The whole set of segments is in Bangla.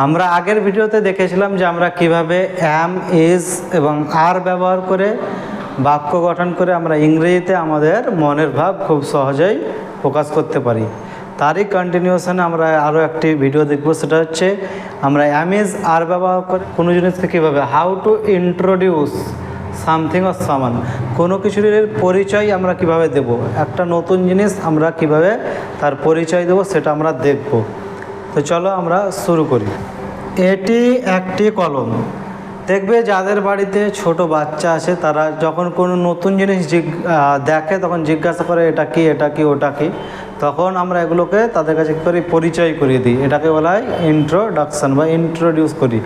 আমরা আগের ভিডিওতে দেখেছিলাম যে আমরা কিভাবে অ্যাম, ইজ এবং আর ব্যবহার করে বাক্য গঠন করে আমরা ইংরেজিতে আমাদের মনের ভাব খুব সহজেই প্রকাশ করতে পারি। তারই কন্টিনিউশনে আমরা আরও একটি ভিডিও দেখব, সেটা হচ্ছে আমরা অ্যাম, ইজ, আর ব্যবহার করে কোনো জিনিসকে কীভাবে how to introduce something or সামান, কোনো কিছুর পরিচয় আমরা কিভাবে দেব, একটা নতুন জিনিস আমরা কিভাবে তার পরিচয় দেব সেটা আমরা দেখব। তো চলো আমরা শুরু করি। এটি একটি কলম। দেখবে যাদের বাড়িতে ছোট বাচ্চা আছে তারা যখন কোনো নতুন জিনিস দেখে তখন জিজ্ঞাসা করে এটা কি, এটা কি, ওটা কি, তখন আমরা এগুলোকে তাদের কাছে কী করি, পরিচয় করিয়ে দিই। এটাকে বলা হয় ইন্ট্রোডাকশান বা ইন্ট্রোডিউস করি।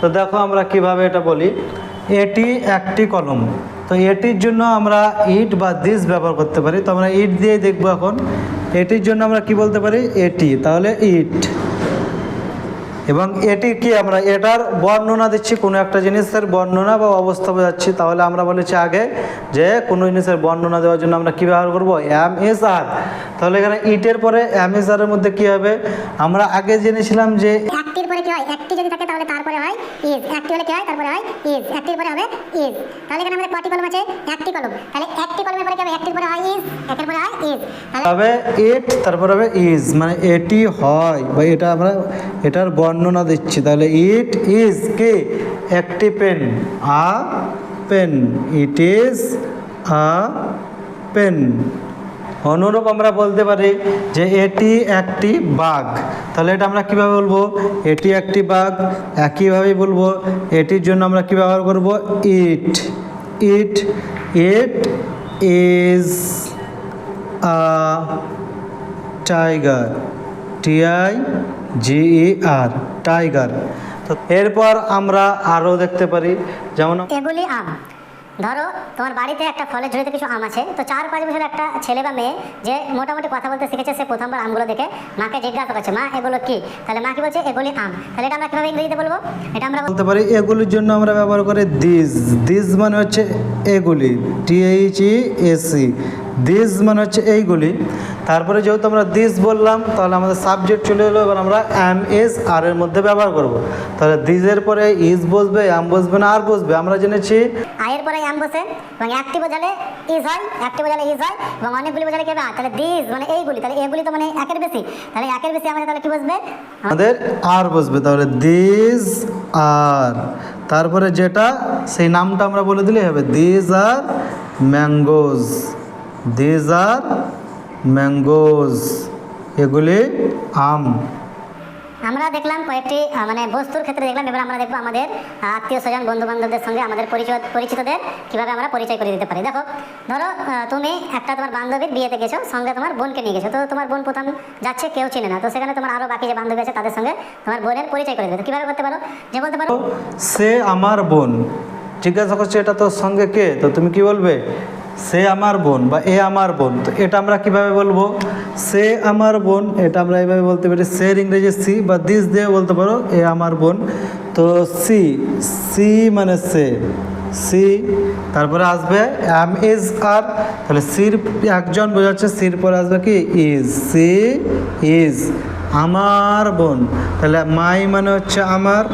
তো দেখো আমরা কিভাবে এটা বলি, এটি একটি কলম। তো এটির জন্য আমরা ইট বা দিস ব্যবহার করতে পারি। তো আমরা ইট দিয়েই দেখবো এখন। এটির জন্য আমরা কি বলতে পারি, এটি, তাহলে ইট। এবং এটি কি, আমরা এটার বর্ণনা দিচ্ছি, কোনো একটা জিনিসের বর্ণনা বা অবস্থা বোঝাচ্ছি। তাহলে আমরা বলেছি আগে যে কোনো জিনিসের বর্ণনা দেওয়ার জন্য আমরা কী ব্যবহার করবো, অ্যাম, ইজ, আর। তাহলে এখানে ইটের পরে অ্যাম, ইজ, আরের মধ্যে কী হবে, আমরা আগে জেনেছিলাম যে একটির পরে কি হয়, একটি যদি থাকে তাহলে তারপরে হয় ইজ, একটি হলে কি হয় তারপরে হয় ইজ, একটির পরে হবে ইজ। তাহলে এখানে আমাদের কটি কলম আছে, একটি কলম। তাহলে একটি কলমের পরে কি হবে, একটির পরে হয় ইজ, একের পরে হয় ইজ। তাহলে ইট, তারপরে হবে ইজ, মানে এটি হয় বা এটা আমরা এটার বর্ণনা দিচ্ছি। তাহলে ইট ইজ কি, একটি pen, a pen, it is a pen. অনুরূপ আমরা বলতে পারি যে এটি একটি বাঘ। তাহলে এটা আমরা কীভাবে বলবো, এটি একটি বাঘ। একইভাবেই বলবো এটির জন্য আমরা কী ব্যবহার করব, it, it, it is a tiger, TIGER, tiger. তো এরপর আমরা আরও দেখতে পারি, যেমন এগুলি আম। ধরো তোমার বাড়িতে একটা ফলের ঝুড়িতে কিছু আম আছে। তো 4-5 বছরের একটা ছেলে বা মেয়ে যে মোটামুটি কথা বলতে শিখেছে, সে প্রথমবার আমগুলো দেখে মাকে জিজ্ঞাসা করছে, মা এগুলো কি? তাহলে মা কি বলছে, এগুলি আম। তাহলে এটা আমরা কীভাবে ইংরেজিতে বলবো, এটা আমরা বলতে পারি এগুলির জন্য আমরা ব্যবহার করি দিস। দিস মানে হচ্ছে এগুলি, THESE, দিস মানে হচ্ছে এইগুলি। তারপরে যেহেতু আমরা দিস বললাম তাহলে আমাদের সাবজেক্ট চলে এলো। এবার আমরা অ্যাম, ইজ, আর এর মধ্যে ব্যবহার করব। তাহলে দিসের পরে ইজ বসবে, অ্যাম বসবে না, আর বসবে। আমরা জেনেছি আয়ের পরে অ্যাম বসে এবং একটি বোঝালে ইজ হয়, একটি বোঝালে ইজ হয় এবং অনেকগুলি বোঝালে কি হবে, তাহলে দিস মানে এইগুলি। তাহলে এগুলি তো মানে একের বেশি, তাহলে একের বেশি আমাদের তাহলে কি বসবে, আমাদের আর বসবে। তাহলে দিস আর, তারপরে যেটা সেই নামটা আমরা বলে দিলেই হবে, this are mangoes, this are mangoes, এগুলি আম। আমরা দেখলাম কয়েকটি মানে বস্তুর ক্ষেত্রে দেখলাম। এবার আমরা দেখবো আমাদের আত্মীয় স্বজন, বন্ধু বান্ধবদের সঙ্গে আমাদের পরিচিতদের কীভাবে আমরা পরিচয় করে দিতে পারি। দেখো, ধরো তুমি একটা তোমার বান্ধবীর বিয়েতে গেছো, সঙ্গে তোমার বোনকে নিয়ে গেছো। তো তোমার বোন প্রথম যাচ্ছে, কেউ চিনে না। তো সেখানে তোমার আরও বাকি যে বান্ধবী আছে তাদের সঙ্গে তোমার বোনের পরিচয় করে দেবে। তো কীভাবে করতে পারো, যে বলতে পারো সে আমার বোন। জিজ্ঞাসা করছে এটা তোর সঙ্গে কে, তো তুমি কি বলবে, সে আমার বোন বা এ আমার বোন। তো এটা আমরা কিভাবে বলবো, সে আমার বোন, এটা আমরা এইভাবে বলতে পারি, সের ইংরেজি সি বা দিস দিয়ে বলতে পারো, এ আমার বোন। তো সি, সি মানে সে, সি। তারপরে আসবে অ্যাম, ইজ, আর। তাহলে সির একজন বোঝাচ্ছে, সির পরে আসবে কি, ইজ, সি ইজ আমার বোন। তাহলে মাই মানে হচ্ছে আমার,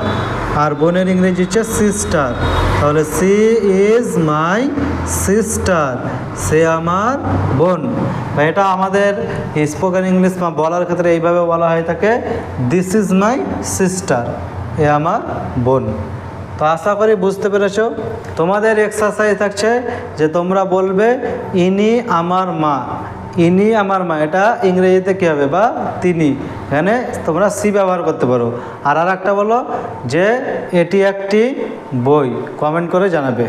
আর বোনের ইংরেজি হচ্ছে সিস্টার। তাহলে সি ইজ মাই সিস্টার, সে আমার বোন। বা এটা আমাদের স্পোকেন ইংলিশ বলার ক্ষেত্রে এইভাবে বলা হয়ে থাকে, দিস ইজ মাই সিস্টার, এ আমার বোন। তো আশা করি বুঝতে পেরেছো। তোমাদের এক্সারসাইজ থাকছে যে তোমরা বলবে ইনি আমার মা, ইনি আমার মা। এটা ইংরেজিতে কী হবে, বা তিনি। এখানে তোমরা সি ব্যবহার করতে পারো। আর একটা বলো যে এটি একটি বই, কমেন্ট করে জানাবে।